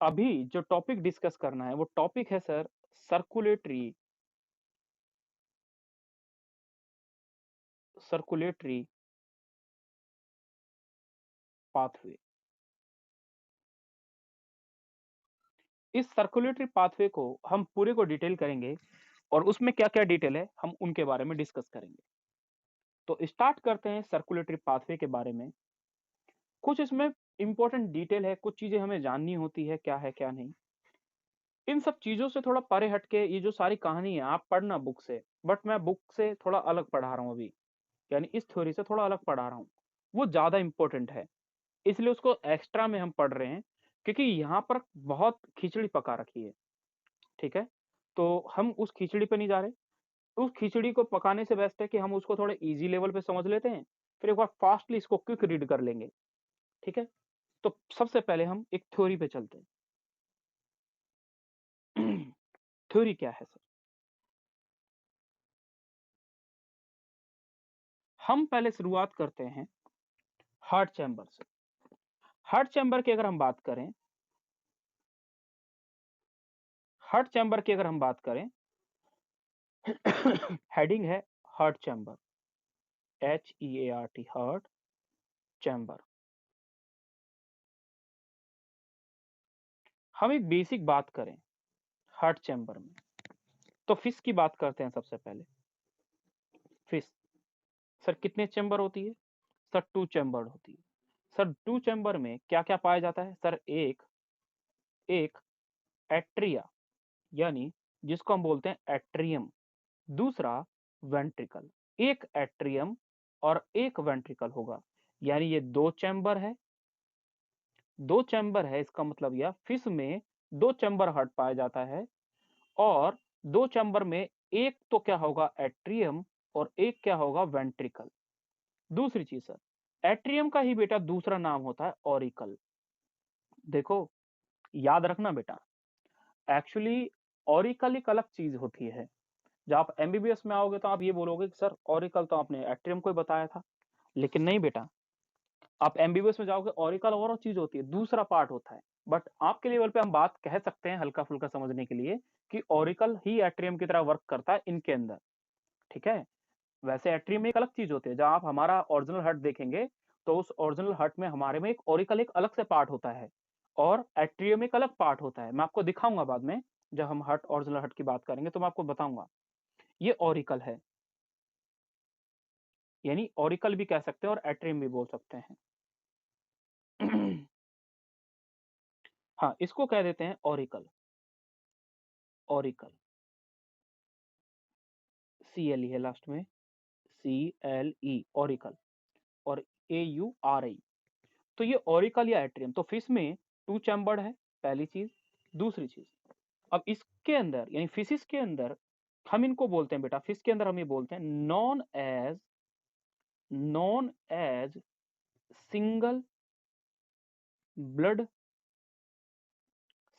अभी जो topic discuss करना है वो टॉपिक है सर सर्कुलेटरी सर्कुलेटरी पाथवे। इस सर्कुलेटरी पाथवे को हम पूरे को डिटेल करेंगे और उसमें क्या-क्या डिटेल है हम उनके बारे में डिस्कस करेंगे। तो स्टार्ट करते हैं सर्कुलेटरी पाथवे के बारे में। कुछ इसमें इंपॉर्टेंट डिटेल है, कुछ चीजें हमें जाननी होती है, क्या है क्या नहीं। इन सब चीजों से थोड़ा परे हटके ये जो सारी कहानी है आप पढ़ना बुक से, बट मैं बुक से थोड़ा अलग पढ़ा रहा हूँ अभी, यानी इस थ्योरी से थोड़ा अलग पढ़ा रहा हूँ। वो ज्यादा इंपॉर्टेंट है, इसलिए उसको एक्स्ट्रा में हम पढ़ रहे हैं, क्योंकि यहाँ पर बहुत खिचड़ी पका रखी है, ठीक है? तो हम उस खिचड़ी पे नहीं जा रहे, उस खिचड़ी को पकाने से बेस्ट है कि हम उसको थोड़े ईज़ी लेवल पे समझ लेते हैं, फिर एक बार फास्टली इसको क्विक रीड कर लेंगे, ठीक है? तो सबसे पहले हम एक थ्योरी पे चलते हैं। थ्योरी क्या है सर? हम पहले शुरुआत करते हैं हार्ट चैम्बर से। हार्ट चैम्बर की अगर हम बात करें हार्ट चैम्बर की अगर हम बात करें हेडिंग है heart chamber, HEART heart chamber. हम एक बेसिक बात करें हार्ट चैम्बर में, तो फिश की बात करते हैं सबसे पहले। फिश सर कितने चैम्बर होती है? सर 2 चैम्बर होती है। सर 2 चैम्बर में क्या-क्या पाया जाता है? सर एक एक एट्रिया, यानी जिसको हम बोलते हैं एट्रियम, दूसरा वेंट्रिकल। एक एट्रियम और एक वेंट्रिकल होगा, यानी ये 2 चैम्बर है। 2 चैम्बर है इसका मतलब यह फिश में 2 चैम्बर हार्ट पाया जाता है, और 2 चैम्बर में एक तो क्या होगा एट्रियम और एक क्या होगा वेंट्रिकल। दूसरी चीज सर, एट्रियम का ही बेटा दूसरा नाम होता है ऑरिकल। देखो, याद रखना बेटा, एक्चुअली ऑरिकल एक अलग चीज होती है। जब आप एमबीबीएस में आओगे तो आप ये बोलोगे कि सर ऑरिकल तो आपने एट्रियम को ही बताया था, लेकिन नहीं बेटा, आप एमबीबीएस में जाओगे ऑरिकल और चीज होती है, दूसरा पार्ट होता है। बट आपके लेवल पे हम बात कह सकते हैं हल्का फुल्का समझने के लिए कि ऑरिकल ही एट्रियम की तरह वर्क करता है इनके अंदर, ठीक है? वैसे एट्रियम में एक अलग चीज होती है, जब आप हमारा ओरिजिनल हार्ट देखेंगे तो उस ओरिजिनल हार्ट में हमारे में एक ऑरिकल एक अलग से पार्ट होता है और एट्रियम एक अलग पार्ट होता है। मैं आपको दिखाऊंगा बाद में, जब हम हार्ट ओरिजिनल हार्ट की बात करेंगे तो मैं आपको बताऊंगा। ये ऑरिकल है, यानी ऑरिकल भी कह सकते हैं और एट्रियम भी बोल सकते हैं। हाँ, इसको कह देते हैं ऑरिकल। ऑरिकल CLE है लास्ट में, CLE ऑरिकल, और AURI। तो ये ऑरिकल या एट्रियम, तो फिश में 2 चैम्बर्ड है, पहली चीज। दूसरी चीज, अब इसके अंदर यानी फिशिस के अंदर हम इनको बोलते हैं बेटा, फिश के अंदर हम ये बोलते हैं known as single blood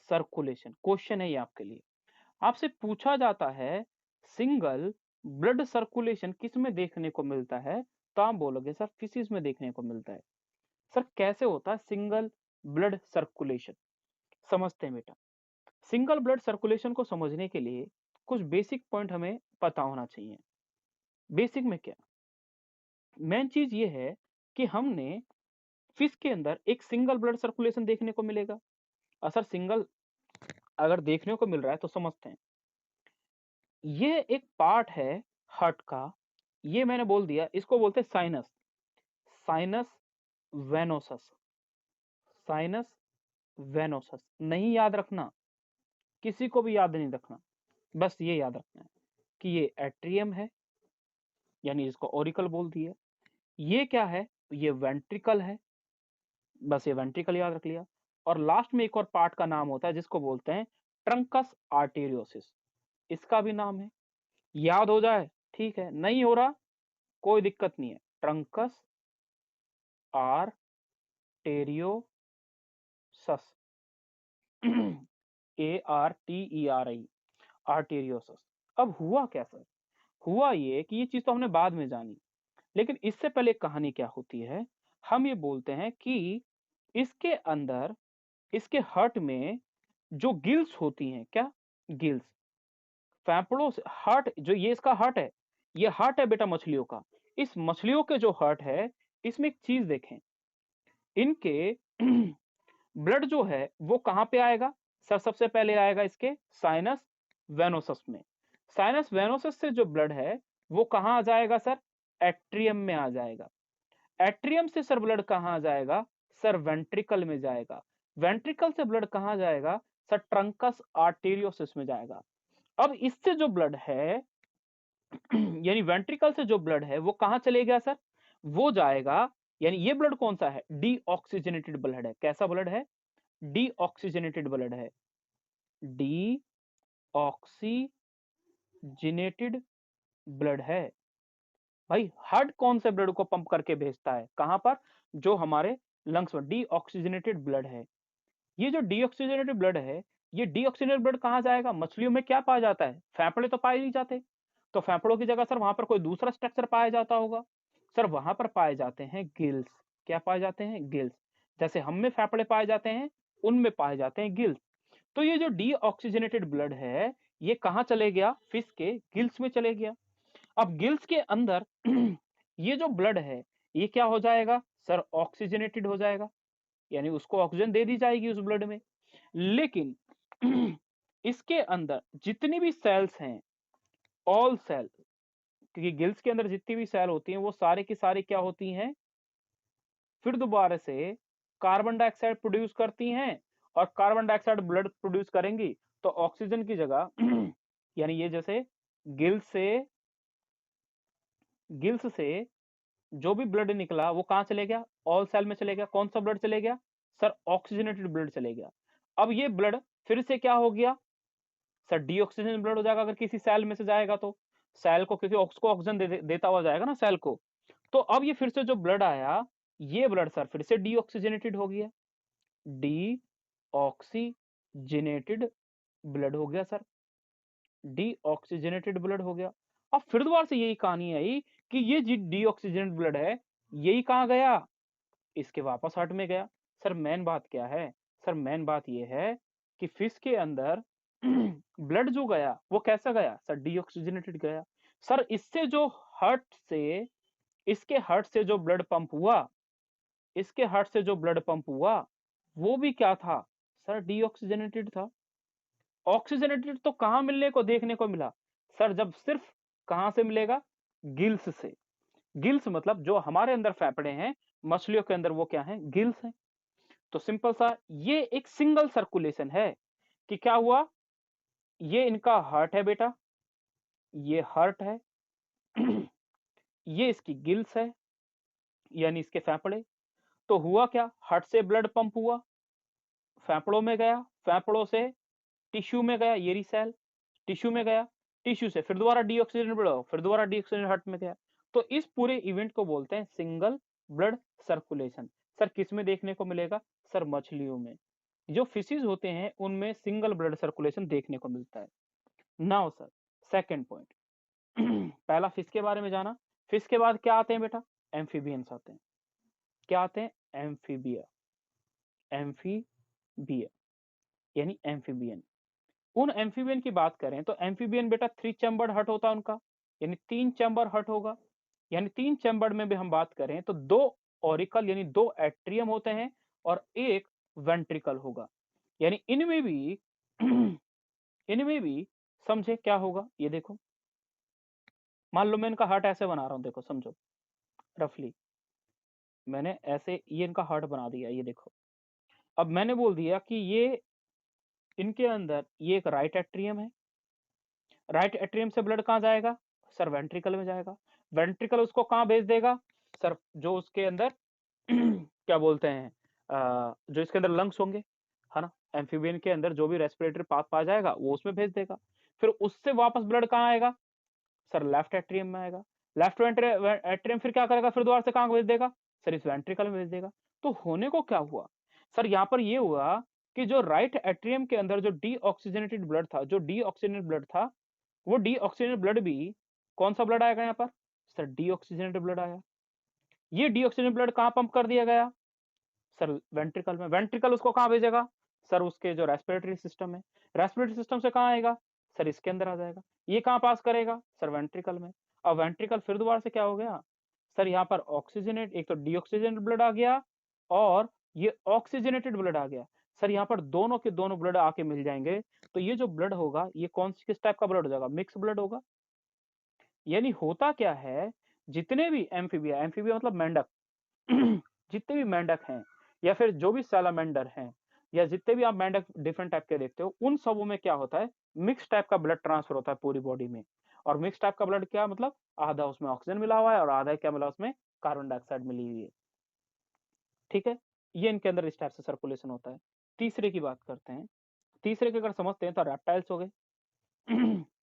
circulation. Question है ये आपके लिए, आपसे पूछा जाता है सिंगल ब्लड सर्कुलेशन किस में देखने को मिलता है, तो आप बोलोगे सर फिशिस में देखने को मिलता है। सर कैसे होता है सिंगल ब्लड सर्कुलेशन? समझते हैं बेटा। सिंगल ब्लड सर्कुलेशन को समझने के लिए कुछ बेसिक पॉइंट हमें पता होना चाहिए। बेसिक में क्या, मेन चीज ये है कि हमने फिश के अंदर एक सिंगल ब्लड सर्कुलेशन देखने को मिलेगा। सर सिंगल अगर देखने को मिल रहा है तो समझते हैं, ये एक पार्ट है हार्ट का, ये मैंने बोल दिया, इसको बोलते हैं sinus. Sinus venosus, sinus venosus. नहीं याद रखना, किसी को भी याद नहीं रखना, बस ये याद रखना है कि ये एट्रियम है, यानी इसको ऑरिकल बोल दिया। ये क्या है? ये वेंट्रिकल है, बस ये वेंट्रिकल याद रख लिया। और लास्ट में एक और पार्ट का नाम होता है जिसको बोलते हैं ट्रंकस आर्टेरियोसिस, इसका भी नाम है। याद हो जाए ठीक है, नहीं हो रहा कोई दिक्कत नहीं है। Trunks arteriosus, ARTERI, arteriosus. अब हुआ क्या सर? हुआ ये कि ये चीज तो हमने बाद में जानी, लेकिन इससे पहले कहानी क्या होती है, हम ये बोलते हैं कि इसके अंदर, इसके हार्ट में जो गिल्स होती हैं, क्या गिल्स, फेफड़ों से हार्ट, जो ये इसका हार्ट है, ये हार्ट है बेटा मछलियों का। इस मछलियों के जो हार्ट है, इसमें एक चीज देखें, इनके ब्लड जो है वो कहां पे आएगा सर? सबसे पहले आएगा इसके साइनस वेनोसस में। साइनस वेनोसस से जो ब्लड है वो कहां आ जाएगा सर? एट्रियम में आ जाएगा। एट्रियम से सर ब्लड कहां जाएगा? सर वेंट्रिकल में जाएगा। वेंट्रिकल से ब्लड कहां जाएगा? सर ट्रंकस आर्टेरियोसिस में जाएगा। अब इससे जो ब्लड है यानी वेंट्रिकल से जो ब्लड है वो कहां चले गया सर? वो जाएगा, यानी ये ब्लड कौन सा है? डीऑक्सीजनेटेड ब्लड है। कैसा ब्लड है? डीऑक्सीजनेटेड ब्लड है। डीऑक्सीजनेटेड ब्लड है। भाई हार्ट कौन से ब्लड को पंप करके भेजता है? कहां पर? जो हमारे लंग्स में डीऑक्सीजनेटेड ब्लड है। ये जो डीऑक्सीजनेटेड ब्लड है, ये डीऑक्सीजनेटेड ब्लड कहां जाएगा? मछलियों में क्या पाया जाता है? फेफड़े तो पाए नहीं जाते, तो फेफड़ों की जगह सर वहां पर कोई दूसरा स्ट्रक्चर पाया जाता होगा। सर वहां पर पाए जाते हैं गिल्स। क्या पाए जाते हैं? गिल्स। जैसे हम में फेफड़े पाए जाते हैं, उनमें पाए जाते हैं गिल्स। तो ये जो डीऑक्सीजनेटेड ब्लड है, ये कहां चले गया? फिश के गिल्स में चले गया। अब गिल्स के अंदर ये जो ब्लड है, ये क्या हो जाएगा सर? ऑक्सीजनेटेड हो जाएगा, यानी उसको ऑक्सीजन दे दी जाएगी उस ब्लड में। लेकिन इसके अंदर जितनी भी सेल्स हैं, ऑल सेल, क्योंकि गिल्स के अंदर जितनी भी सेल होती हैं वो सारे की सारी क्या होती हैं? फिर दोबारा से कार्बन डाइऑक्साइड प्रोड्यूस करती हैं, और कार्बन डाइऑक्साइड ब्लड प्रोड्यूस करेंगी, तो ऑक्सीजन की जगह यानी ये जैसे गिल्स से जो भी ब्लड निकला वो कहां चले गया? ऑल सेल में चले गया। कौन सा ब्लड चले गया सर? ऑक्सीजनेटेड ब्लड चले गया। अब ये ब्लड फिर से क्या हो गया सर? डीऑक्सीजन ब्लड हो जाएगा। अगर किसी सेल में से जाएगा तो सेल को, क्योंकि उसको ऑक्सीजन देता हुआ जाएगा ना सेल को। तो अब ये फिर से जो ब्लड आया, ये ब्लड सर फिर से डीऑक्सीजनेटेड हो गया। डीऑक्सीजनेटेड ब्लड हो गया सर, डीऑक्सीजनेटेड ब्लड हो गया। अब फिर दोबारा से यही कहानी आई कि ये डीऑक्सीजनेटेड ब्लड है, यही कहां गया? इसके वापस हार्ट में गया। सर मेन बात क्या है? सर मेन बात ये है कि फिश के अंदर ब्लड जो गया वो कैसा गया सर? डीऑक्सीजनेटेड गया। सर इससे जो हार्ट से, इसके हार्ट से जो ब्लड पंप हुआ, इसके हार्ट से जो ब्लड पंप हुआ, वो भी क्या था सर? डीऑक्सीजनेटेड था। ऑक्सीजनेटेड तो कहां मिलने को देखने को मिला सर? जब सिर्फ कहां से मिलेगा? गिल्स से। गिल्स मतलब जो हमारे अंदर फेफड़े हैं, मछलियों के अंदर वो क्या है? गिल्स हैं। तो सिंपल सा ये एक सिंगल सर्कुलेशन है कि क्या हुआ, ये इनका हार्ट है बेटा, ये हार्ट है ये इसकी गिल्स है, यानी इसके फेफड़े। तो हुआ क्या? हार्ट से ब्लड पंप हुआ, फेफड़ों में गया, फेफड़ों से टिश्यू में गया, ये रही सेल, टिश्यू में गया, टिश्यू से फिर दोबारा डीऑक्सीजन ब्लड, फिर दोबारा डीऑक्सीजन हार्ट में गया। तो इस पूरे इवेंट को बोलते हैं सिंगल ब्लड सर्कुलेशन। सर किस में देखने को मिलेगा? सर मछलियों में। जो फिशेज होते हैं उनमें सिंगल ब्लड सर्कुलेशन देखने को मिलता है। नाउ सर सेकंड पॉइंट पहला फिश के बारे में जाना। फिश के बाद क्या आते हैं बेटा? एम्फीबियंस आते हैं। क्या आते हैं? एम्फीबिया। एम्फीबिया यानी एम्फीबियन। उन एम्फीबियन की बात करें तो एम्फीबियन बेटा 3 चैम्बर्ड हर्ट होता है उनका, यानी 3 चैम्बर हर्ट होगा। यानी 3 चैम्बर्ड में भी हम बात करें तो 2 ऑरिकल यानी 2 एट्रियम होते हैं और 1 वेंट्रिकल होगा। यानी इनमें भी इनमें भी समझे क्या होगा? ये देखो, मान लो मैं इनका हार्ट ऐसे बना रहा हूं, देखो समझो, रफली मैंने ऐसे ये इनका हार्ट बना दिया, ये देखो। अब मैंने बोल दिया कि ये इनके अंदर ये एक राइट एट्रियम है, राइट एट्रियम से ब्लड कहाँ जाएगा सर? वेंट्रिकल में जाएगा। वेंट्रिकल उसको कहाँ भेज देगा सर? जो उसके अंदर क्या बोलते हैं, जो इसके अंदर लंग्स होंगे, है ना, एम्फीबियन के अंदर जो भी रेस्पिरेटरी पाथ पा जाएगा वो उसमें भेज देगा। फिर उससे वापस ब्लड कहाँ आएगा सर? लेफ्ट एट्रियम में आएगा। लेफ्ट एट्रियम फिर क्या करेगा? फिर दोबारा से कहाँ भेज देगा सर? इस वेंट्रिकल में भेज देगा। तो होने को क्या हुआ सर? यहाँ पर ये हुआ कि जो राइट एट्रियम के अंदर जो डीऑक्सीजनेटेड ब्लड था, जो डीऑक्सीजनेटेड ब्लड था, वो डीऑक्सीजनेटेड ब्लड भी कौन सा ब्लड आएगा यहाँ पर सर? डीऑक्सीजनेटेड ब्लड आया। ये डीऑक्सीजनेटेड ब्लड कहाँ पंप कर दिया गया सर? वेंट्रिकल में। वेंट्रिकल उसको कहाँ भेजेगा सर उसके जो रेस्पिरेटरी सिस्टम है, रेस्पिरेटरी सिस्टम से कहाँ आएगा? सर इसके अंदर आ जाएगा। ये कहाँ पास करेगा? सर वेंट्रिकल में। अब वेंट्रिकल फिर दोबारा से क्या हो गया? सर यहाँ पर ऑक्सीजनेट, एक तो डीऑक्सीजनेटेड ब्लड आ गया और ये ऑक्सीजनेटेड ब्लड आ गया। सर यहाँ पर दोनों के दोनों ब्लड आके मिल जाएंगे, तो ये जो ब्लड होगा ये कौन सी किस टाइप का ब्लड हो जाएगा? मिक्स ब्लड होगा। यानी होता क्या है, जितने भी एम्फीबिया, एम्फीबिया मतलब मेंढक जितने भी मेंढक हैं या फिर जो भी सैलामेंडर हैं या जितने भी आप मेंढक डिफरेंट टाइप के देखते हो, उन सबों में क्या होता है? मिक्स टाइप का ब्लड ट्रांसफर होता है पूरी बॉडी में। और मिक्स टाइप का ब्लड क्या मतलब? आधा उसमें ऑक्सीजन मिला हुआ है और आधा क्या मिला उसमें? कार्बन डाइऑक्साइड मिली हुई है। ठीक है, ये इनके अंदर इस टाइप से सर्कुलेशन होता है। तीसरे की बात करते हैं। तीसरे के अगर समझते हैं तो रेप्टाइल्स हो गए।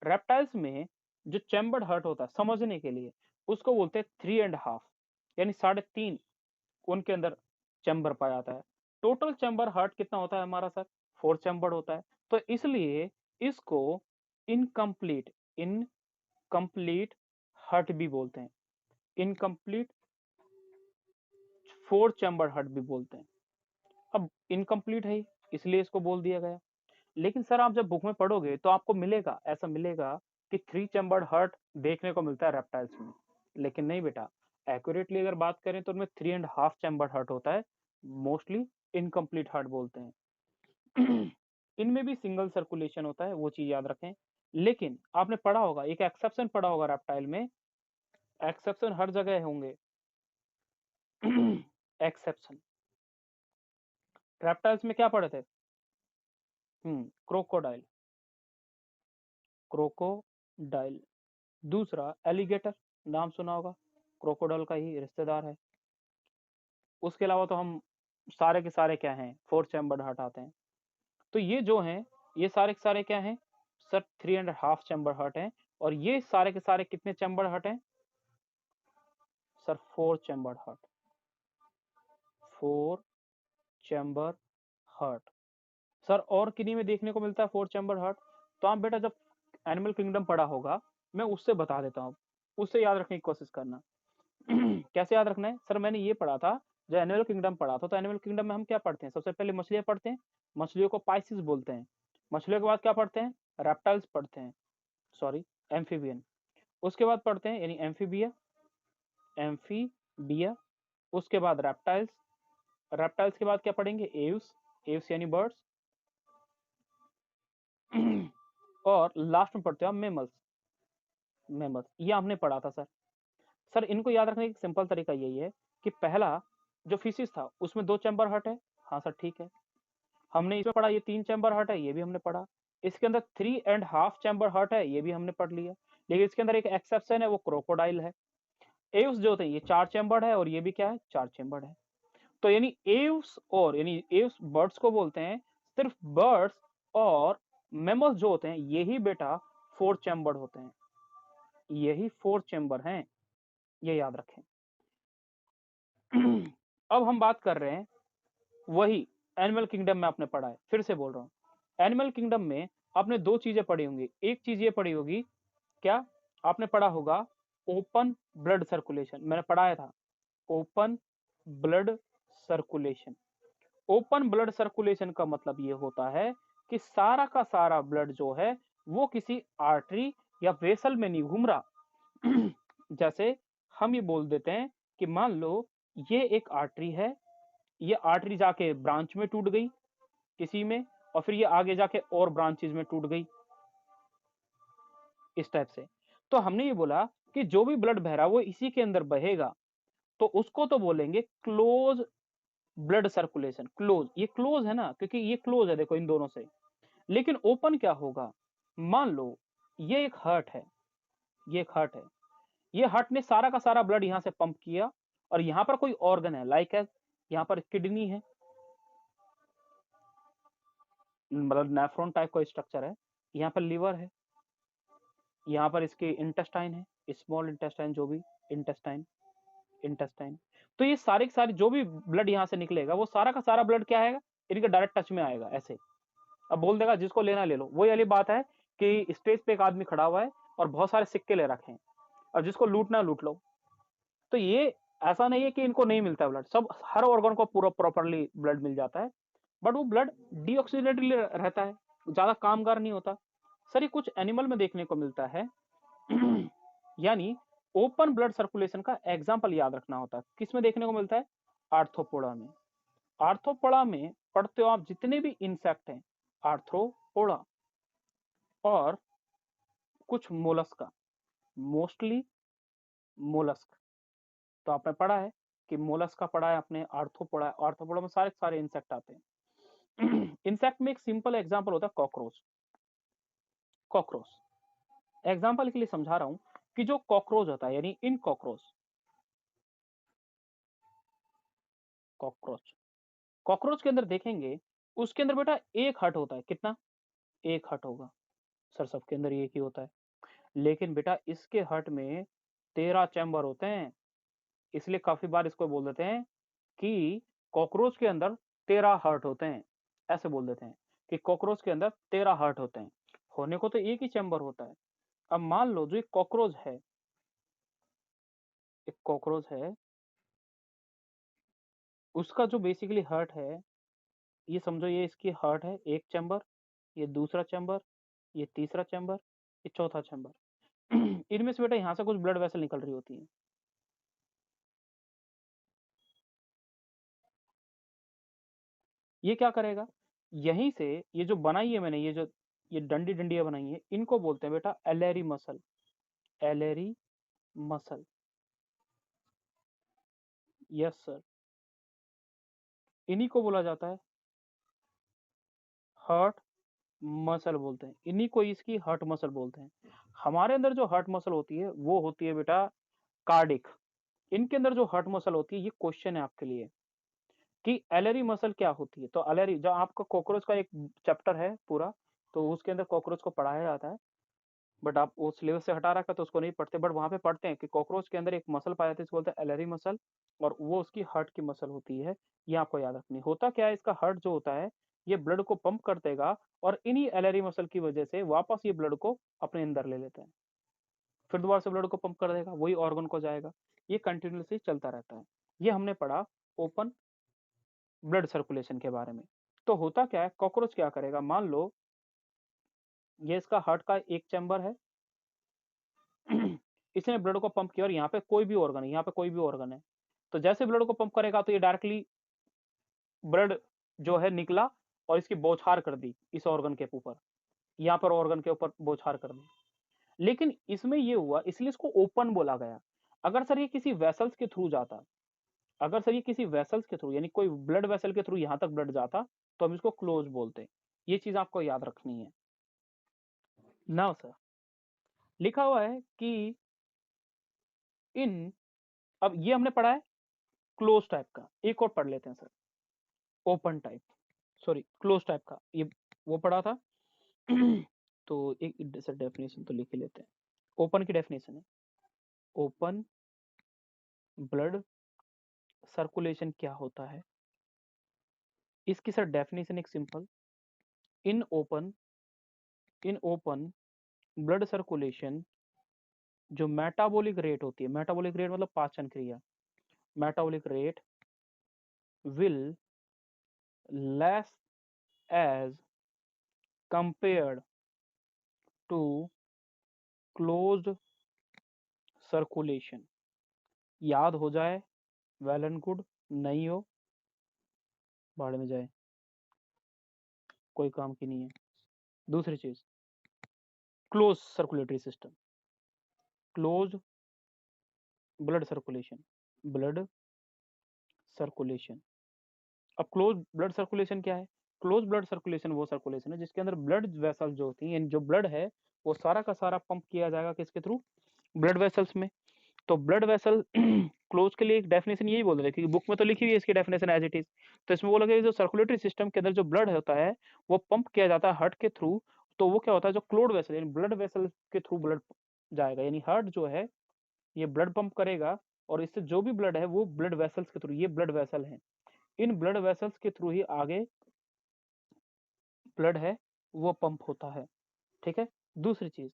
रेप्टाइल्स में जो चैम्बर्ड हार्ट होता है, समझने के लिए उसको बोलते हैं 3.5, यानी 3.5 उनके अंदर चैम्बर पाया जाता है। टोटल चैम्बर हार्ट कितना होता है हमारा सर? 4 चैम्बर्ड होता है। तो इसलिए इसको इनकम्प्लीट इनकम्प्लीट हार्ट भी बोलते हैं। इनकम्प्लीट 4 चैम्बर हार्ट भी बोलते हैं। अब इनकम्प्लीट है इसलिए इसको बोल दिया गया। लेकिन सर आप जब बुक में पढ़ोगे तो आपको मिलेगा, ऐसा मिलेगा कि 3 चैम्बर्ड हार्ट देखने को मिलता है रेप्टाइल्स में। लेकिन नहीं बेटा, एक्यूरेटली अगर बात करें तो उनमें 3.5 चैम्बर्ड हार्ट होता है। मोस्टली इनकम्प्लीट हार्ट बोलते हैं। इनमें भी सिंगल सर्कुलेशन होता है, वो चीज याद रखें। लेकिन आपने पढ़ा होगा, एक एक्सेप्शन पढ़ा होगा रेप्टाइल में। एक्सेप्शन हर जगह होंगे। एक्सेप्शन रेप्टाइल्स में क्या पढ़े थे? Crocodile, crocodile. दूसरा एलिगेटर, नाम सुना होगा, क्रोकोडाइल का ही रिश्तेदार है। उसके अलावा तो हम सारे के सारे क्या हैं? 4 चैम्बर्ड हार्ट आते हैं। तो ये जो हैं, ये सारे के सारे क्या हैं? सर 3.5 चैम्बर हार्ट हैं। और ये सारे के सारे कितने चैम्बर हार्ट हैं? Sir 4 chamber heart, 4 chamber heart. Sir और किन्हीं में देखने को मिलता है 4 चैम्बर हार्ट? तो आप बेटा जब एनिमल किंगडम पढ़ा होगा, मैं उससे बता देता हूँ, उससे याद रखने की कोशिश करना। कैसे याद रखना है? सर मैंने ये पढ़ा था, जो एनिमल किंगडम पढ़ा था, तो एनिमल किंगडम में हम क्या पढ़ते हैं? सबसे पहले मछलियां पढ़ते हैं, मछलियों को पाइसिस बोलते हैं। मछलियों के बाद क्या पढ़ते हैं? रेप्टाइल्स पढ़ते हैं, सॉरी एम्फीबियन। उसके बाद पढ़ते हैं यानी एम्फीबिया, एम्फीबिया। उसके बाद रेप्टाइल्स, रेप्टाइल्स के बाद क्या पढ़ेंगे? एव्स, एव्स यानी बर्ड्स। और लास्ट में पढ़ते हैं मेमल्स, मेमल्स। ये हमने पढ़ा था सर। सर इनको याद रखने का सिंपल तरीका यही है कि पहला जो फिशिस था उसमें 2 चैम्बर हार्ट है। हाँ सर ठीक है, हमने इसमें पढ़ा ये 3 चैम्बर हार्ट है, ये भी हमने पढ़ा। इसके अंदर 3.5 चैम्बर हार्ट है, ये भी हमने पढ़ लिया। लेकिन इसके अंदर एक एक्सेप्शन है, वो क्रोकोडाइल है। एव्स जो होते हैं ये 4 चैम्बर्ड है और ये भी क्या है? 4 चैम्बर्ड है। तो यानी एव्स, और यानी एव्स बर्ड्स को बोलते हैं। सिर्फ बर्ड्स और मैमल्स जो होते हैं यही बेटा 4 चैम्बर्ड होते हैं, यही 4 चैम्बर हैं, ये याद रखें। अब हम बात कर रहे हैं वही एनिमल किंगडम में आपने पढ़ा है, फिर से बोल रहा हूं। एनिमल किंगडम में आपने 2 चीजें पढ़ी होंगी। एक चीज ये पढ़ी होगी, क्या आपने पढ़ा होगा? ओपन ब्लड सर्कुलेशन, मैंने पढ़ाया था open blood circulation. Open blood circulation का मतलब ये होता है कि सारा का सारा ब्लड जो है वो किसी आर्टरी या वेसल में नहीं घूम रहा। जैसे हम ये बोल देते हैं कि मान लो ये एक आर्टरी है, ये आर्टरी जाके ब्रांच में टूट गई किसी में, और फिर ये आगे जाके और ब्रांचेज में टूट गई, इस टाइप से। तो हमने ये बोला कि जो भी ब्लड बह रहा है वो इसी के अंदर बहेगा, तो उसको तो बोलेंगे क्लोज ब्लड सर्कुलेशन। क्लोज, ये क्लोज है ना, क्योंकि ये क्लोज है देखो इन दोनों से। लेकिन ओपन क्या होगा? मान लो ये एक हार्ट है, ये एक हार्ट है, ये हार्ट ने सारा का सारा ब्लड यहां से पंप किया, और यहां पर कोई ऑर्गन है, लाइक है यहां पर किडनी है, मतलब नेफ्रॉन टाइप का स्ट्रक्चर है, यहाँ पर लीवर है, यहाँ पर इसके इंटेस्टाइन है, स्मॉल इंटेस्टाइन, जो भी इंटेस्टाइन, इंटेस्टाइन। तो ये सारे के सारे जो भी ब्लड यहाँ से निकलेगा वो सारा का सारा ब्लड क्या आएगा? इनके डायरेक्ट टच में आएगा ऐसे। अब बोल देगा जिसको लेना ले लो। वही वाली बात है कि स्टेज पे एक आदमी खड़ा हुआ है और बहुत सारे सिक्के ले रखे हैं, और जिसको लूटना लूट लो। तो ये ऐसा नहीं है कि इनको नहीं मिलता ब्लड, सब हर ऑर्गन को पूरा प्रॉपरली ब्लड मिल जाता है। बट वो ब्लड डीऑक्सीडेटेड रहता है, ज्यादा कामगार नहीं होता। सर ये कुछ एनिमल में देखने को मिलता है। यानी ओपन ब्लड सर्कुलेशन का एग्जाम्पल याद रखना होता है। किस में देखने को मिलता है? आर्थ्रोपोडा में। आर्थ्रोपोडा में पढ़ते हो आप जितने भी इंसेक्ट हैं, आर्थ्रोपोडा और कुछ मोलस्का, मोस्टली मोलस्क। तो आपने पढ़ा है कि मोलस्का पढ़ा है आपने, आर्थ्रोपोडा, आर्थ्रोपोडा में सारे सारे इंसेक्ट आते हैं। इंसेक्ट में एक सिंपल एग्जांपल होता है कॉकरोच। कॉकरोच एग्जांपल के लिए समझा रहा हूं कि जो कॉकरोच होता है, यानी इन कॉकरोच, कॉकरोच कॉकरोच के अंदर देखेंगे, उसके अंदर बेटा एक हट होता है। कितना? एक हट होगा। सर सबके अंदर एक ही होता है, लेकिन बेटा इसके हट में 13 चैम्बर होते हैं। इसलिए काफी बार इसको बोल देते हैं कि कॉकरोच के अंदर 13 हार्ट होते हैं। ऐसे बोल देते हैं कि कॉकरोच के अंदर 13 हार्ट होते हैं। होने को तो एक ही चैम्बर होता है। अब मान लो जो एक कॉकरोच है, एक कॉकरोच है, उसका जो बेसिकली हार्ट है, ये समझो ये इसकी हार्ट है, एक चैम्बर, ये दूसरा चैम्बर, ये तीसरा चैम्बर, ये चौथा चैम्बर। इनमें से बेटा यहां से कुछ ब्लड वेसल निकल रही होती है। ये क्या करेगा? यहीं से ये जो बनाई है मैंने, ये जो ये डंडी डंडियां बनाई है, इनको बोलते हैं बेटा alary muscle. Alary muscle, yes sir. इन्हीं को बोला जाता है हार्ट मसल बोलते हैं। इन्हीं को इसकी हार्ट मसल बोलते हैं। हमारे अंदर जो हार्ट मसल होती है वो होती है बेटा कार्डिक। इनके अंदर जो हार्ट मसल होती है, ये क्वेश्चन है आपके लिए कि एलरी मसल क्या होती है। तो एलरी जो आपका कॉकरोच का एक चैप्टर है पूरा, तो उसके अंदर कॉकरोच को पढ़ाया जाता है। बट आप वो सिलेबस से हटा रखा तो उसको नहीं पढ़ते, बट वहां पे पढ़ते हैं कि कॉकरोच के अंदर एक मसल पाया जाता है, इसको बोलते हैं एलरी मसल, और वो उसकी हार्ट की मसल होती है। ये आपको याद रखनी। होता क्या है, इसका हार्ट जो होता है ये ब्लड को पंप कर देगा, और इन्हीं एलरी मसल की वजह से वापस ये ब्लड को अपने अंदर ले लेता है, फिर दोबारा से ब्लड को पंप कर देगा, वही ऑर्गन को जाएगा। ये कंटिन्यूसली चलता रहता है। ये हमने पढ़ा ओपन ब्लड सर्कुलेशन के बारे में। तो होता क्या है, कॉकरोच क्या करेगा, मान लो ये इसका हार्ट का एक चैम्बर है। इसने ब्लड को पंप किया और यहाँ पे कोई भी ऑर्गन है, यहाँ पे कोई भी ऑर्गन है, तो जैसे ब्लड को पंप करेगा तो ये डायरेक्टली ब्लड जो है निकला और इसकी बौछार कर दी इस ऑर्गन के ऊपर, यहाँ पर ऑर्गन के ऊपर बौछार कर दी। लेकिन इसमें ये हुआ, इसलिए इसको ओपन बोला गया। अगर सर ये किसी वेसल्स के थ्रू जाता, अगर सर ये किसी वेसल्स के थ्रू, यानी कोई ब्लड वेसल के थ्रू यहाँ तक ब्लड जाता, तो हम इसको क्लोज बोलते हैं। ये चीज आपको याद रखनी है। नाउ सर लिखा हुआ है कि इन, अब ये हमने पढ़ा है क्लोज टाइप का, एक और पढ़ लेते हैं sir, open type, sorry close type का, ये वो पढ़ा था। तो एक सर डेफिनेशन तो लिख ही लेते हैं। ओपन की डेफिनेशन है, ओपन ब्लड सर्कुलेशन क्या होता है। इसकी सर डेफिनेशन एक simple, in open, in open blood circulation जो मेटाबॉलिक रेट होती है, मेटाबॉलिक रेट मतलब पाचन क्रिया, metabolic rate will less as compared to closed circulation. याद हो जाए वेल एंड गुड, नहीं हो भाड़ में जाए, कोई काम की नहीं है। दूसरी चीज, close circulatory system, close blood circulation, blood circulation. अब क्लोज ब्लड सर्कुलेशन क्या है? क्लोज ब्लड सर्कुलेशन वो सर्कुलेशन है जिसके अंदर ब्लड वेसल जो होती है, जो ब्लड है वो सारा का सारा पंप किया जाएगा किसके थ्रू? ब्लड वेसल्स में। तो ब्लड वेसल क्लोज के लिए एक डेफिनेशन यही बोल रहे थे, बुक में तो लिखी हुई है इसकी डेफिनेशन एज इट इज। तो इसमें बोला गया जो सर्कुलेटरी सिस्टम के अंदर जो ब्लड होता है वो पंप किया जाता है हार्ट के थ्रू। तो वो क्या होता है, जो क्लोड वेसल यानी ब्लड वेसल के थ्रू ब्लड जाएगा, यानी हार्ट जो है ये ब्लड पंप करेगा, और इससे जो भी ब्लड है वो ब्लड वेसल्स के थ्रू, ये ब्लड वेसल है, इन ब्लड वेसल्स के थ्रू ही आगे ब्लड है वो पंप होता है। ठीक है। दूसरी चीज,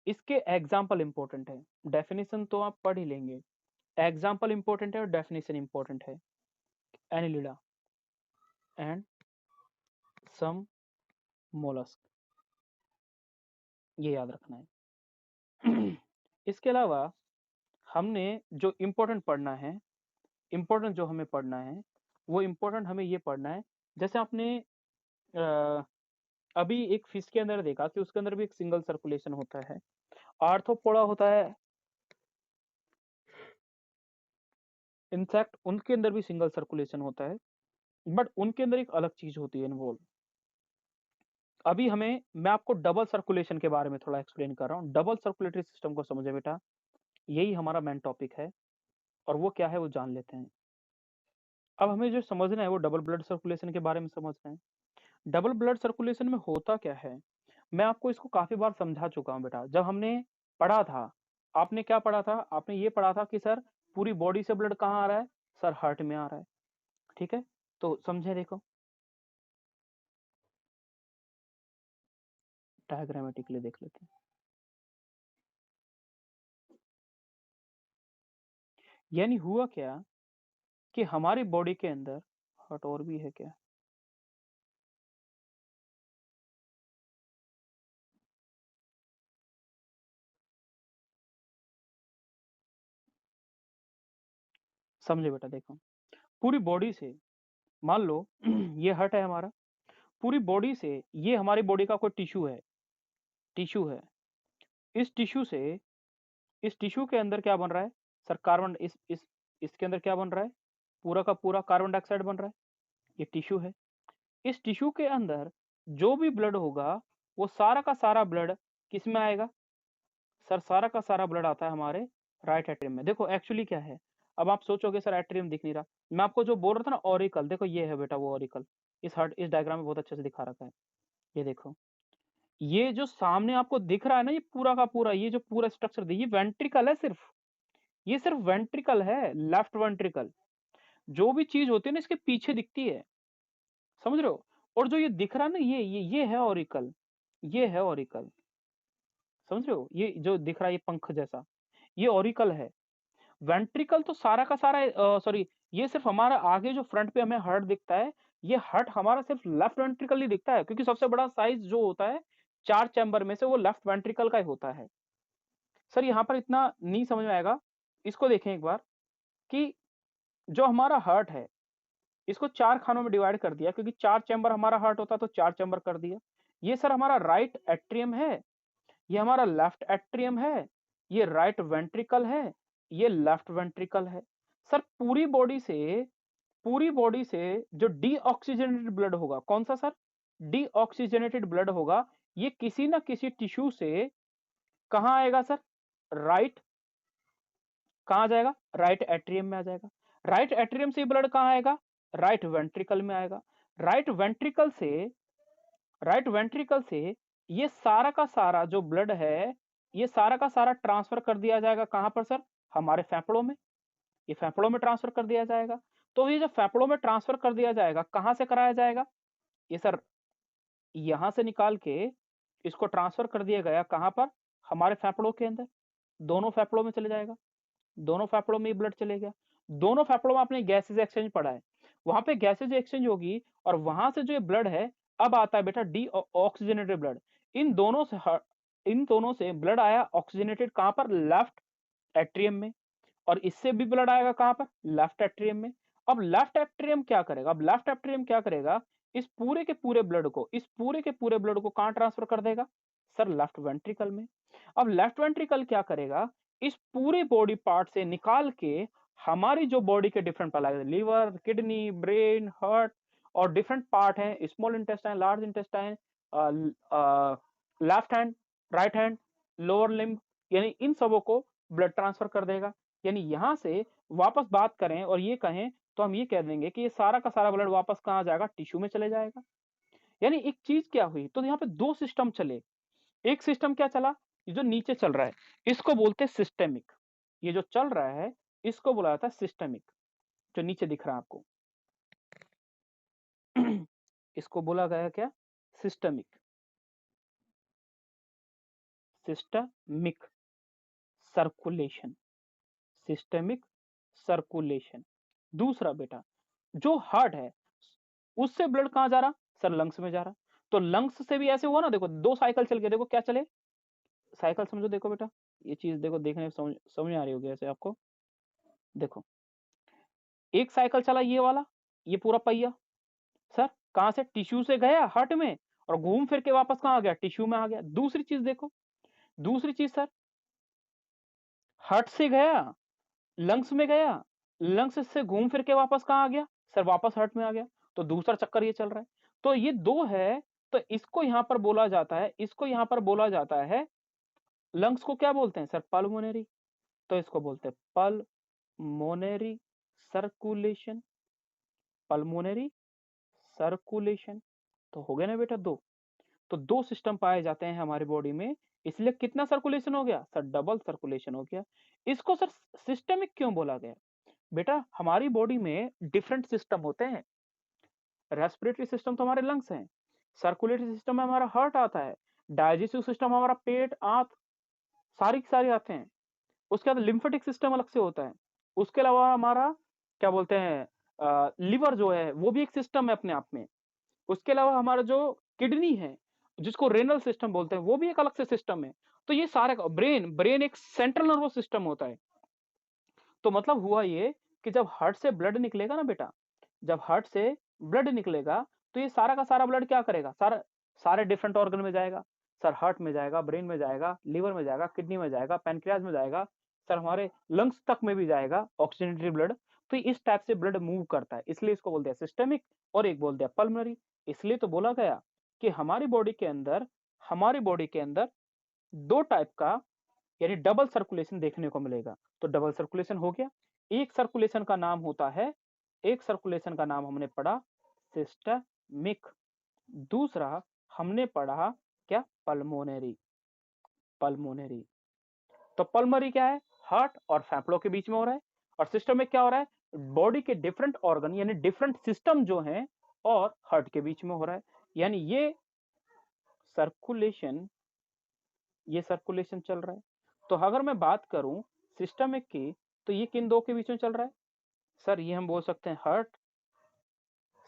इसके एग्जाम्पल इंपॉर्टेंट है, डेफिनेशन तो आप पढ़ ही लेंगे, एग्जाम्पल इंपॉर्टेंट है और डेफिनेशन इंपॉर्टेंट है। एनिलिडा, एंड सम मोलस्क, ये याद रखना है। इसके अलावा हमने जो इम्पोर्टेंट पढ़ना है, इम्पोर्टेंट जो हमें पढ़ना है, वो इम्पोर्टेंट हमें ये पढ़ना है, जैसे आपने अभी एक फिश के अंदर देखा कि उसके अंदर भी एक सिंगल सर्कुलेशन होता है, आर्थ्रोपोडा होता है, इनफैक्ट उनके अंदर भी सिंगल सर्कुलेशन होता है, बट उनके अंदर एक अलग चीज होती है इन्वॉल्व। अभी मैं आपको डबल सर्कुलेशन के बारे में थोड़ा एक्सप्लेन कर रहा हूँ। डबल सर्कुलेटरी सिस्टम को समझे बेटा, यही हमारा मेन टॉपिक है, और वो क्या है वो जान लेते हैं। अब हमें जो समझना है वो डबल ब्लड सर्कुलेशन के बारे में समझना है। डबल ब्लड सर्कुलेशन में होता क्या है, मैं आपको इसको काफी बार समझा चुका हूँ बेटा। जब हमने पढ़ा था, आपने क्या पढ़ा था, आपने ये पढ़ा था कि सर पूरी बॉडी से ब्लड कहाँ आ रहा है, सर हार्ट में आ रहा है, ठीक है। तो समझे, देखो डायग्रामेटिकली देख लेते हैं। यानी हुआ क्या कि हमारी बॉडी के अंदर हार्ट और भी है क्या, समझे बेटा। देखो पूरी बॉडी से, मान लो ये हार्ट है हमारा, पूरी बॉडी से, ये हमारी बॉडी का कोई टिश्यू है, टिश्यू है, इस टिश्यू से, इस टिश्यू के अंदर क्या बन रहा है सर, कार्बन, इस इसके अंदर क्या बन रहा है, पूरा का पूरा कार्बन डाइऑक्साइड बन रहा है, ये टिश्यू है। इस टिश्यू के अंदर जो भी ब्लड होगा वो सारा का सारा ब्लड किस में आएगा, सर सारा का सारा ब्लड आता है हमारे राइट एट्रियम में। देखो एक्चुअली क्या है, अब आप सोचोगे सर एट्रियम दिख नहीं रहा, मैं आपको जो बोल रहा था ना ऑरिकल, देखो ये है बेटा वो ऑरिकल, इस हार्ट, इस डायग्राम में बहुत अच्छे से दिखा रखा है। ये देखो, ये जो सामने आपको दिख रहा है ना, ये पूरा का पूरा, ये जो पूरा स्ट्रक्चर, ये वेंट्रिकल है सिर्फ, ये सिर्फ वेंट्रिकल है, लेफ्ट वेंट्रिकल। जो भी चीज होती है ना इसके पीछे दिखती है, समझ रहे हो। और जो ये दिख रहा है ना, ये है ऑरिकल, ये है ऑरिकल, समझ रहे हो, ये जो दिख रहा है ये पंख जैसा, ये ऑरिकल है। वेंट्रिकल तो सारा का सारा, सॉरी, ये सिर्फ हमारा आगे जो फ्रंट पे हमें हार्ट दिखता है, ये हार्ट हमारा सिर्फ लेफ्ट वेंट्रिकल ही दिखता है, क्योंकि सबसे बड़ा साइज जो होता है 4 चैम्बर में से वो लेफ्ट वेंट्रिकल का ही होता है। सर यहाँ पर इतना नहीं समझ में आएगा, इसको देखें एक बार, कि जो हमारा हार्ट है इसको 4 खानों में डिवाइड कर दिया, क्योंकि 4 चैम्बर हमारा हार्ट होता तो 4 चैम्बर कर दिया। ये सर हमारा राइट एट्रियम है, ये हमारा लेफ्ट एट्रियम है, ये राइट वेंट्रिकल है, ये लेफ्ट वेंट्रिकल है। सर पूरी बॉडी से जो डीऑक्सीजनेटेड ब्लड होगा, कौन सा सर, डीऑक्सीजनेटेड ब्लड होगा, ये किसी ना किसी टिश्यू से कहां आएगा सर, राइट, कहां जाएगा, राइट एट्रियम में आ जाएगा। राइट एट्रियम से ब्लड कहां आएगा, राइट वेंट्रिकल में आएगा। राइट वेंट्रिकल से, राइट वेंट्रिकल से ये सारा का सारा जो ब्लड है, ये सारा का सारा ट्रांसफर कर दिया जाएगा कहां पर सर, हमारे फेफड़ों में, ये फेफड़ों में ट्रांसफर कर दिया जाएगा। तो ये जो फेफड़ों में ट्रांसफर कर दिया जाएगा, कहां से कराया जाएगा, ये सर यहां से निकाल के इसको ट्रांसफर कर दिया गया कहां पर, हमारे फेफड़ों के अंदर, दोनों फेफड़ों में चले जाएगा, दोनों फेफड़ों में ब्लड चले गया। दोनों फेफड़ों में आपने गैसेज एक्सचेंज पढ़ा है, वहां पे गैसेज एक्सचेंज होगी, और वहां से जो ये ब्लड है अब आता है बेटा डी ऑक्सीजनेटेड ब्लड। इन दोनों से इन दोनों से ब्लड आया ऑक्सीजनेटेड कहां पर, लेफ्ट एट्रियम में, और इससे भी ब्लड आएगा कहां पर, लेफ्ट एट्रियम में। अब लेफ्ट एट्रियम क्या करेगा, अब लेफ्ट एट्रियम क्या करेगा, इस पूरे के पूरे ब्लड को, इस पूरे के पूरे ब्लड को कहां ट्रांसफर कर देगा, सर लेफ्ट वेंट्रिकल में। अब लेफ्ट वेंट्रिकल क्या करेगा, इस पूरे बॉडी पार्ट से निकाल के हमारी जो बॉडी के डिफरेंट पार्ट है, लीवर, किडनी, ब्रेन, हार्ट, और डिफरेंट पार्ट है, small intestine, large intestine, left hand, right hand, lower limb, यानी इन सबों को ब्लड ट्रांसफर कर देगा। यानी यहां से वापस बात करें और ये कहें तो हम ये कह देंगे कि ये सारा का सारा ब्लड वापस कहां जाएगा, टिश्यू में चले जाएगा। यानी एक चीज क्या हुई, तो यहाँ पे दो सिस्टम चले। एक सिस्टम क्या चला, ये जो नीचे चल रहा है इसको बोलते हैं सिस्टेमिक, ये जो चल रहा है इसको बोला जाता है सिस्टेमिक, जो नीचे दिख रहा है आपको। इसको बोला गया क्या, systemic, systemic circulation, systemic circulation. दूसरा बेटा जो हार्ट है, उससे ब्लड कहाँ जा रहा? सर लंग्स में जा रहा। तो लंग्स से भी ऐसे हुआ ना, देखो 2 साइकिल चल के देखो क्या चले? साइकिल समझो, देखो बेटा, ये चीज़ देखो, देखने में समझ में आ रही होगी ऐसे आपको। देखो, एक साइकिल चला ये वाला, ये पूरा पहिया। सर कहाँ से? टिश्यू से गया हार्ट में और घूम फिर के वापस कहाँ आ गया? टिश्यू में आ गया। दूसरी चीज़ देखो, दूसरी चीज़ सर, हार्ट से गया, लंग्स में गया, लंग्स से घूम फिर के वापस कहाँ आ गया? सर वापस हार्ट में आ गया। तो दूसरा चक्कर ये चल रहा है। तो ये 2 है, तो इसको यहाँ पर बोला जाता है, इसको यहाँ पर बोला जाता है, लंग्स को क्या बोलते हैं सर? पल्मोनरी। तो इसको बोलते हैं पल्मोनरी सर्कुलेशन, पल्मोनरी सर्कुलेशन। तो हो गया ना बेटा 2। तो 2 सिस्टम पाए जाते हैं हमारी बॉडी में, इसलिए कितना सर्कुलेशन हो गया? सर डबल सर्कुलेशन हो गया। इसको सर सिस्टमिक क्यों बोला गया? बेटा हमारी बॉडी में डिफरेंट सिस्टम होते हैं। रेस्पिरेटरी सिस्टम तो हमारे लंग्स हैं, सर्कुलेटरी सिस्टम में हमारा हार्ट आता है, डाइजेस्टिव सिस्टम हमारा पेट, आंत, सारी की सारी आते हैं। उसके बाद लिम्फेटिक सिस्टम अलग से होता है। उसके अलावा हमारा क्या बोलते हैं, लिवर जो है वो भी एक सिस्टम है अपने आप में। उसके अलावा हमारा जो किडनी है, जिसको रेनल सिस्टम बोलते हैं, वो भी एक अलग से सिस्टम है। तो ये सारे ब्रेन, ब्रेन एक सेंट्रल नर्वस सिस्टम होता है। तो मतलब हुआ ये कि जब हार्ट से ब्लड निकलेगा ना बेटा, जब हार्ट से ब्लड निकलेगा तो ये सारा का सारा ब्लड क्या करेगा? सारे डिफरेंट ऑर्गन में जाएगा। सर हार्ट में जाएगा, ब्रेन में जाएगा, लिवर में जाएगा, किडनी में जाएगा, पैनक्रियाज में जाएगा, सर हमारे लंग्स तक में भी जाएगा ऑक्सीजनेटेड ब्लड। तो इस टाइप से ब्लड मूव करता है, इसलिए इसको बोलते हैं सिस्टेमिक और एक बोलते हैं पल्मोनरी। इसलिए तो बोला गया कि हमारी बॉडी के अंदर 2 टाइप का यानी डबल सर्कुलेशन देखने को मिलेगा। तो डबल सर्कुलेशन हो गया। एक सर्कुलेशन का नाम होता है, एक सर्कुलेशन का नाम हमने पढ़ा सिस्टमिक, दूसरा हमने पढ़ा क्या? पल्मोनरी। पल्मोनरी। तो पल्मोनरी क्या है? हार्ट और फेफड़ों के बीच में हो रहा है। और सिस्टमिक क्या हो रहा है? बॉडी के डिफरेंट ऑर्गन यानी डिफरेंट सिस्टम जो हैं और हार्ट के बीच में हो रहा है। यानी सर्कुलेशन ये सर्कुलेशन चल रहा है। तो अगर मैं बात करूं सिस्टमिक की, तो ये किन 2 के बीच में चल रहा है? सर ये हम बोल सकते हैं हार्ट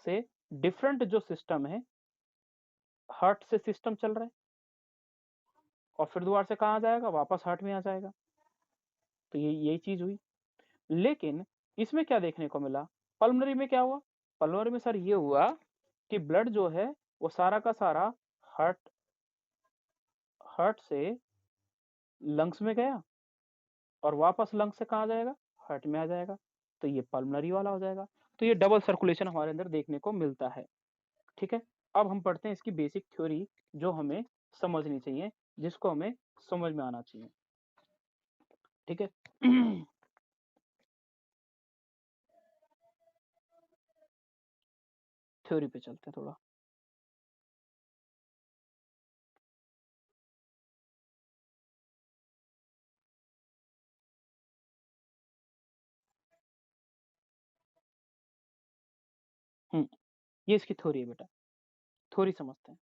से डिफरेंट जो सिस्टम है, हार्ट से सिस्टम चल रहा है और फिर दोबारा से कहाँ आ जाएगा? वापस हार्ट में आ जाएगा। तो ये यही चीज हुई। लेकिन इसमें क्या देखने को मिला? पल्मोनरी में क्या हुआ? पल्मोनरी में सर ये हुआ कि ब्लड जो है वो सारा का सारा हार्ट हार्ट से लंग्स में गया और वापस लंग्स से कहाँ जाएगा? हार्ट में आ जाएगा। तो ये पल्मोनरी वाला हो जाएगा। तो ये डबल सर्कुलेशन हमारे अंदर देखने को मिलता है। ठीक है, अब हम पढ़ते हैं इसकी बेसिक थ्योरी जो हमें समझनी चाहिए, जिसको हमें समझ में आना चाहिए। ठीक है। थ्योरी पे चलते हैं थोड़ा। ये इसकी थ्योरी है बेटा, थ्योरी समझते हैं।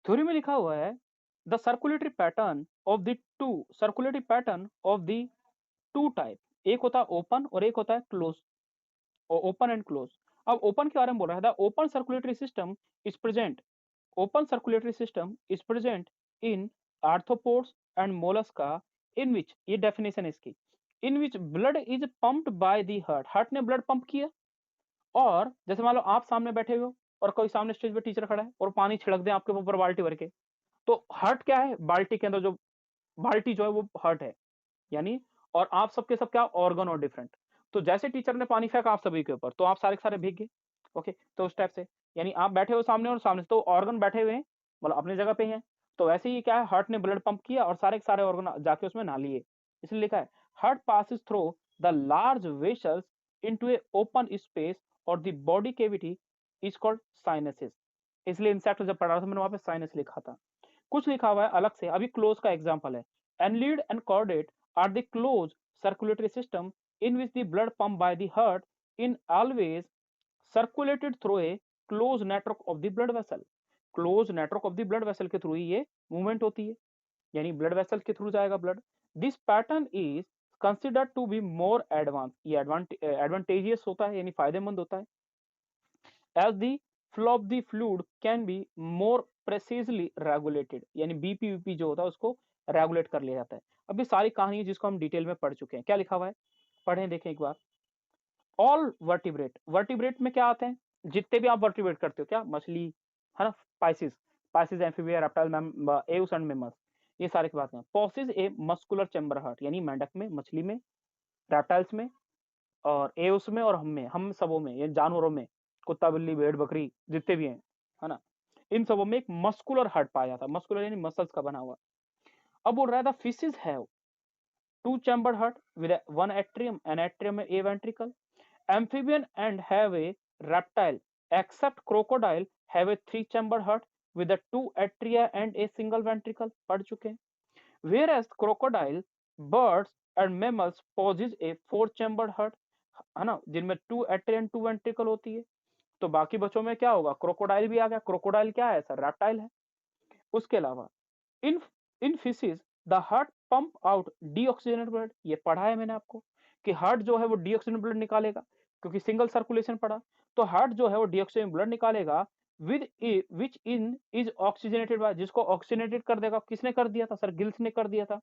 थ्योरी में लिखा हुआ है the circulatory pattern of the two circulatory pattern of the two type, एक होता है ओपन और एक होता है क्लोज, ओपन एंड क्लोज। अब ओपन के बारे में बोल रहा है, the open circulatory system is present, open circulatory system is present in arthropods and mollusca, in which, ये डेफिनेशन है इसकी, in which blood is pumped by the heart, heart ने ब्लड पंप किया। और जैसे मान लो आप सामने बैठे हो और कोई सामने स्टेज पे टीचर खड़ा है और पानी छिड़क दे आपके ऊपर बाल्टी भर के, तो हार्ट क्या है? बाल्टी के अंदर जो बाल्टी जो है वो हार्ट है यानी, और आप सबके सब क्या? ऑर्गन और डिफरेंट। तो जैसे टीचर ने पानी फेंका आप सभी के ऊपर तो आप सारे के सारे भीग गए। ओके, तो उस टाइप से यानी आप बैठे हो सामने और सामने तो ऑर्गन बैठे हुए हैं, मतलब अपनी जगह पे ही हैं। तो वैसे ही क्या है, हार्ट ने ब्लड पंप किया और सारे के सारे ऑर्गन जाके उसमें नहा लिए। इसलिए लिखा है heart passes through the large vessels into a open space और the body cavity is called sinuses. इसलिए इंसेक्ट जब पढ़ा था मैंने वहां पे साइनस लिखा था। कुछ लिखा हुआ है अलग से, अभी क्लोज का एग्जांपल है, annelid and chordate are the closed circulatory system in which the blood pumped by the heart in always circulated through a closed network of the blood vessel, closed network of the blood vessel के through ही ये movement होती है, यानी blood vessel के through जाएगा blood. This pattern is considered to be more advance, ये advantageous होता है यानी फायदेमंद होता है, as the flow of the fluid can be more precisely regulated, यानी बीपी जो होता है उसको रेगुलेट कर लिया जाता है। अब ये सारी कहानी है जिसको हम डिटेल में पढ़ चुके हैं। क्या लिखा हुआ है, पढ़ें देखें एक बार। ऑल वर्टिब्रेट, वर्टिब्रेट में क्या आते हैं, जितने भी आप वर्टिब्रेट करते हो, क्या मछली है ना, pisces, pisces, amphibia, reptile, aves and mammals, ये सारे की बात है। Possess a muscular chamber heart, यानी मेंढक में, मछली में, रेप्टाइल्स में और एव्स में और हम सबों में, ये जानवरों में, कुत्ता बिल्ली भेड़ बकरी जितने भी हैं, है ना, इन सबों में एक मस्कुलर हार्ट पाया जाता है। मस्कुलर यानी मसल्स का बना हुआ। अब बोल रहा है the fishes have two chamber heart with one atrium, an atrium में a ventricle, amphibian and have a reptile except crocodile have a three chambered heart with a two atria and a single ventricle, पढ़ चुके हैं। Whereas crocodile, birds and mammals possess a four chambered heart, है ना, जिनमें two atria and two ventricle होती है। तो बाकी बच्चों में क्या होगा, क्रोकोडाइल भी आ गया। क्रोकोडाइल क्या है सर, रेप्टाइल है। उसके अलावा in in fishes the heart pump out deoxygenated blood, ये पढ़ा है मैंने आपको कि हार्ट जो है वो डीऑक्सीजनेटेड ब्लड निकालेगा, क्योंकि सिंगल सर्कुलेशन पड़ा, तो हार्ट जो है वो डीऑक्सीजनेटेड ब्लड निकालेगा with which in is oxygenated by, जिसको ऑक्सीजनेटेड कर देगा। किसने कर दिया था सर, गिल्स ने कर दिया था।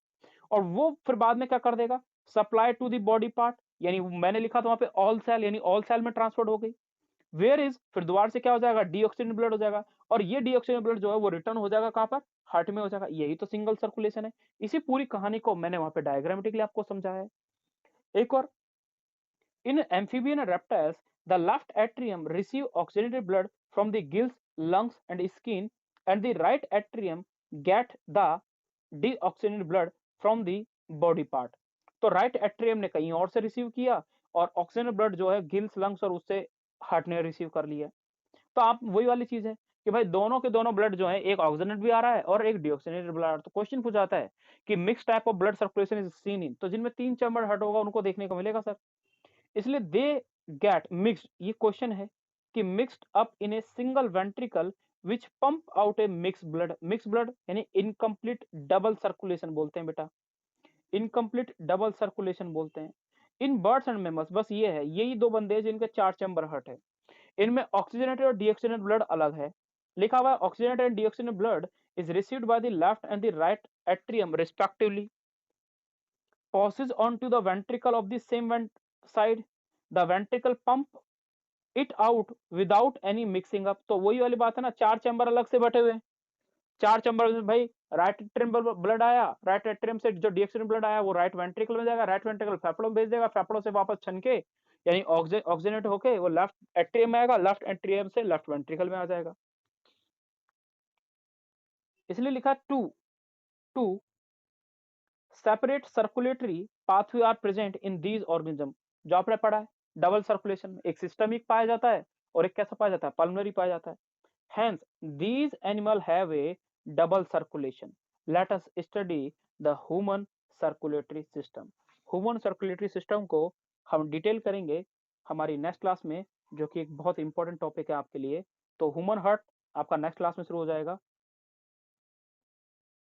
और वो फिर बाद में क्या कर देगा, supply to the body part, यानी मैंने लिखा था वहां पे ऑल सेल, यानी ऑल सेल में ट्रांसफर हो गई। वेयर इज, फिर दोबारा से क्या हो जाएगा, डीऑक्सीजनेटेड ब्लड हो जाएगा, और ये डीऑक्सीजनेटेड ब्लड जो है वो रिटर्न हो जाएगा कहां पर, हार्ट में हो जाएगा। यही तो सिंगल सर्कुलेशन है। इसी पूरी कहानी को मैंने वहां पे डायग्रामेटिकली आपको समझाया है। एक और, in amphibian and reptiles the left atrium receive oxygenated blood from the gills, lungs and skin, and the right atrium get the deoxygenated blood from the body part. तो राइट एट्रियम ने कहीं और से रिसीव किया और oxygen blood जो है gills, lungs और उससे हार्ट ने रिसीव कर लिया। तो आप वही वाली चीज है कि भाई दोनों के दोनों ब्लड जो है, एक ऑक्सीजनेट भी आ रहा है और एक डीऑक्सीजनेटेड ब्लड आ रहा है। तो क्वेश्चन पूछा जाता है कि mix type of blood circulation is seen in, तो जिनमें तीन चैम्बर हार्ट होगा उनको देखने को मिलेगा सर। इसलिए दे गेट मिक्स्ड, ये क्वेश्चन है कि mixed up in a single ventricle which pump out A mix blood. Mix blood यानी इनकम्प्लीट डबल सर्कुलेशन बोलते हैं बेटा, इनकम्प्लीट डबल सर्कुलेशन बोलते हैं। इन बर्ड्स एंड मैमल्स बस ये है, यही दो बंदे हैं जिनके चार चैम्बर हार्ट है। इनमें ऑक्सीजनेटेड और डीऑक्सीजनेटेड ब्लड अलग है। लिखा हुआ है oxygenated and deoxygenated blood is received by the left and the right atrium respectively, passes on to the ventricle of the same side, the ventricle pump it out without any mixing up। तो वही वाली बात है ना, चार chamber अलग से बटे हुए हैं। चार चैम्बर में भाई राइट एट्रियम ब्लड आया, राइट एट्रियम से जो डीऑक्सीजन ब्लड आया वो राइट वेंट्रिकल में जाएगा, राइट वेंट्रिकल फेफड़ों में भेज देगा, फेफड़ों से वापस छन के यानी ऑक्सीजनेट होके वो लेफ्ट एट्रियम में आएगा, लेफ्ट एट्रियम से लेफ्ट वेंट्रिकल में आ जाएगा। इसलिए लिखा two two separate circulatory pathway are present in these organism. जो आपने पढ़ा है डबल सर्कुलेशन में एक सिस्टमिक पाया जाता है और एक कैसा पाया जाता है, पल्मोनरी पाया जाता है। Hence, these animal have a double circulation. Let us study the human circulatory system. Human circulatory system को हम डिटेल करेंगे हमारी नेक्स्ट क्लास में, जो कि एक बहुत इंपॉर्टेंट टॉपिक है आपके लिए। तो ह्यूमन हार्ट आपका नेक्स्ट क्लास में शुरू हो जाएगा।